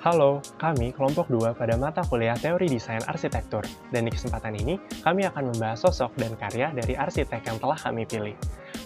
Halo, kami kelompok 2 pada mata kuliah Teori Desain Arsitektur, dan di kesempatan ini kami akan membahas sosok dan karya dari arsitek yang telah kami pilih.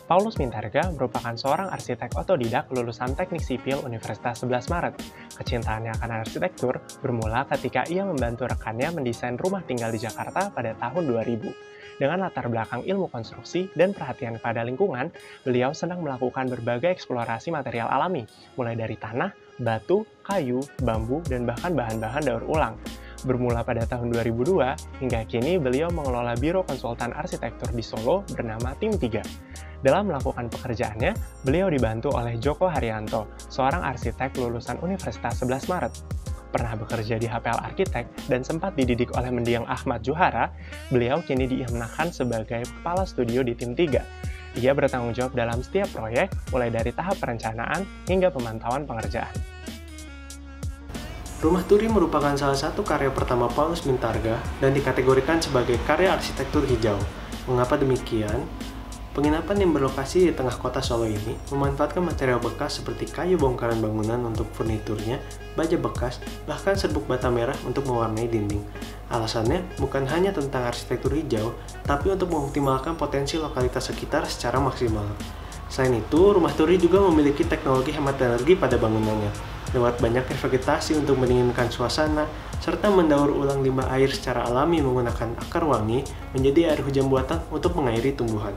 Paulus Mintarga merupakan seorang arsitek otodidak lulusan Teknik Sipil Universitas 11 Maret. Kecintaannya akan arsitektur bermula ketika ia membantu rekannya mendesain rumah tinggal di Jakarta pada tahun 2000. Dengan latar belakang ilmu konstruksi dan perhatian pada lingkungan, beliau senang melakukan berbagai eksplorasi material alami, mulai dari tanah, batu, kayu, bambu, dan bahkan bahan-bahan daur ulang. Bermula pada tahun 2002, hingga kini beliau mengelola biro konsultan arsitektur di Solo bernama Tim 3. Dalam melakukan pekerjaannya, beliau dibantu oleh Joko Haryanto, seorang arsitek lulusan Universitas 11 Maret. Pernah bekerja di HPL Arsitek dan sempat dididik oleh mendiang Ahmad Juhara, beliau kini diamanahkan sebagai kepala studio di Tim 3. Ia bertanggung jawab dalam setiap proyek, mulai dari tahap perencanaan hingga pemantauan pengerjaan. Rumah Turi merupakan salah satu karya pertama Paulus Mintarga dan dikategorikan sebagai karya arsitektur hijau. Mengapa demikian? Penginapan yang berlokasi di tengah kota Solo ini memanfaatkan material bekas seperti kayu bongkaran bangunan untuk furniturnya, baja bekas, bahkan serbuk bata merah untuk mewarnai dinding. Alasannya bukan hanya tentang arsitektur hijau, tapi untuk mengoptimalkan potensi lokalitas sekitar secara maksimal. Selain itu, Rumah Turi juga memiliki teknologi hemat energi pada bangunannya, lewat banyaknya vegetasi untuk mendinginkan suasana, serta mendaur ulang limbah air secara alami menggunakan akar wangi menjadi air hujan buatan untuk mengairi tumbuhan.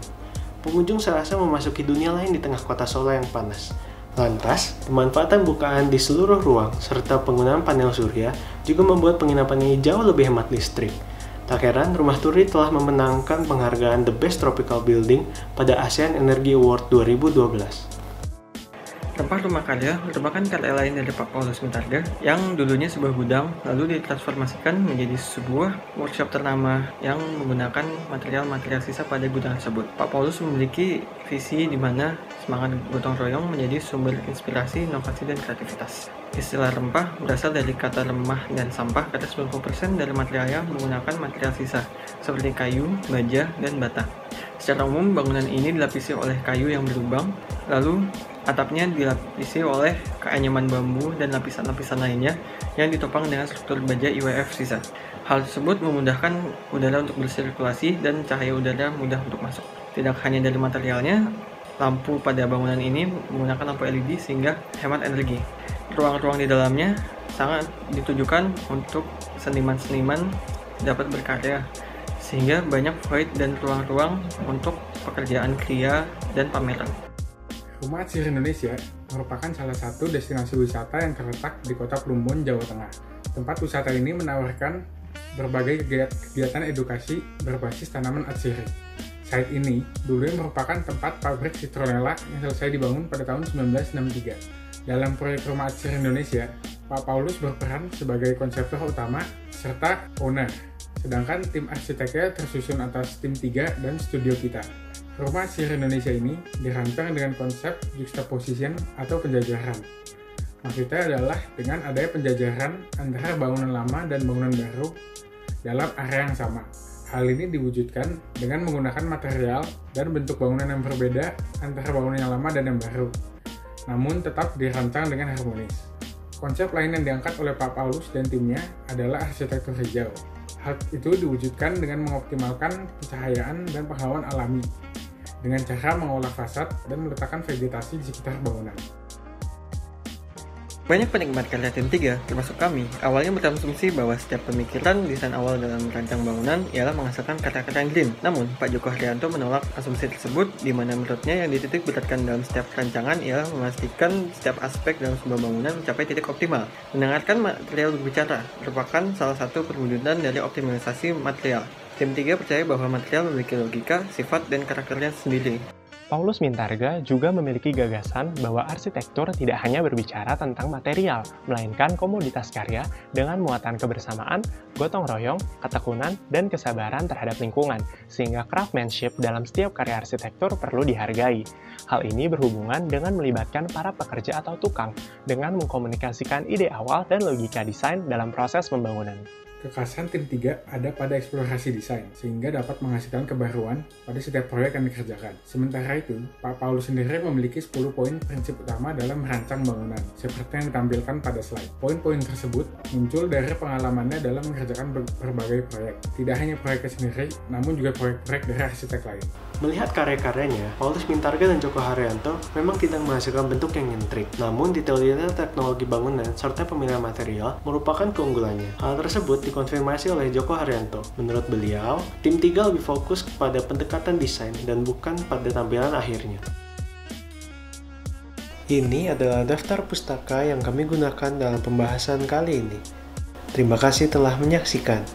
Pengunjung serasa memasuki dunia lain di tengah kota Solo yang panas. Lantas, pemanfaatan bukaan di seluruh ruang serta penggunaan panel surya juga membuat penginapan ini jauh lebih hemat listrik. Tak heran, Rumah Turi telah memenangkan penghargaan The Best Tropical Building pada ASEAN Energy Award 2012. Rempah Rumah Karya merupakan karya lain dari Pak Paulus Mintarga yang dulunya sebuah gudang lalu ditransformasikan menjadi sebuah workshop ternama yang menggunakan material-material sisa pada gudang tersebut. Pak Paulus memiliki visi di mana semangat gotong royong menjadi sumber inspirasi, inovasi, dan kreativitas. Istilah rempah berasal dari kata remah dan sampah karena 90% dari materialnya menggunakan material sisa seperti kayu, baja, dan bata. Secara umum, bangunan ini dilapisi oleh kayu yang berlubang, lalu atapnya dilapisi oleh keanyaman bambu dan lapisan-lapisan lainnya yang ditopang dengan struktur baja IWF sisa. Hal tersebut memudahkan udara untuk bersirkulasi dan cahaya udara mudah untuk masuk. Tidak hanya dari materialnya, lampu pada bangunan ini menggunakan lampu LED sehingga hemat energi. Ruang-ruang di dalamnya sangat ditujukan untuk seniman-seniman dapat berkarya, sehingga banyak void dan ruang-ruang untuk pekerjaan kriya dan pameran. Rumah Atsir Indonesia merupakan salah satu destinasi wisata yang terletak di kota Plumbon, Jawa Tengah. Tempat wisata ini menawarkan berbagai kegiatan edukasi berbasis tanaman atsiri. Site ini dulu merupakan tempat pabrik citronella yang selesai dibangun pada tahun 1963. Dalam proyek Rumah Atsir Indonesia, Pak Paulus berperan sebagai konseptor utama serta owner, sedangkan tim arsiteknya tersusun atas tim 3 dan studio kita. Rumah Atsir Indonesia ini dirancang dengan konsep juxtaposition atau penjajaran. Maksudnya adalah dengan adanya penjajaran antara bangunan lama dan bangunan baru dalam area yang sama. Hal ini diwujudkan dengan menggunakan material dan bentuk bangunan yang berbeda antara bangunan yang lama dan yang baru, namun tetap dirancang dengan harmonis. Konsep lain yang diangkat oleh Pak Paulus dan timnya adalah arsitektur hijau. Hal itu diwujudkan dengan mengoptimalkan pencahayaan dan penghawaan alami, dengan cara mengolah fasad dan meletakkan vegetasi di sekitar bangunan. Banyak penikmat karya Tim 3, termasuk kami, awalnya berasumsi bahwa setiap pemikiran desain awal dalam merancang bangunan ialah menghasilkan karya-karya yang green. Namun, Pak Joko Haryanto menolak asumsi tersebut, di mana menurutnya yang dititik beratkan dalam setiap perancangan ialah memastikan setiap aspek dalam sebuah bangunan mencapai titik optimal. Mendengarkan material berbicara merupakan salah satu perwujudan dari optimalisasi material. Tim 3 percaya bahwa material memiliki logika, sifat, dan karakternya sendiri. Paulus Mintarga juga memiliki gagasan bahwa arsitektur tidak hanya berbicara tentang material, melainkan komoditas karya dengan muatan kebersamaan, gotong royong, ketekunan, dan kesabaran terhadap lingkungan, sehingga craftsmanship dalam setiap karya arsitektur perlu dihargai. Hal ini berhubungan dengan melibatkan para pekerja atau tukang, dengan mengkomunikasikan ide awal dan logika desain dalam proses pembangunan. Kekhasan tim 3 ada pada eksplorasi desain, sehingga dapat menghasilkan kebaruan pada setiap proyek yang dikerjakan. Sementara itu, Pak Paulus sendiri memiliki 10 poin prinsip utama dalam merancang bangunan, seperti yang ditampilkan pada slide. Poin-poin tersebut muncul dari pengalamannya dalam mengerjakan berbagai proyek. Tidak hanya proyeknya sendiri, namun juga proyek-proyek dari arsitek lain. Melihat karya-karyanya, Paulus Mintarga dan Djoko Haryanto memang tidak menghasilkan bentuk yang nyentrik. Namun, detail-detail teknologi bangunan serta pemilihan material merupakan keunggulannya. Hal tersebut dikonfirmasi oleh Djoko Haryanto. Menurut beliau, tim 3 lebih fokus kepada pendekatan desain dan bukan pada tampilan akhirnya. Ini adalah daftar pustaka yang kami gunakan dalam pembahasan kali ini. Terima kasih telah menyaksikan.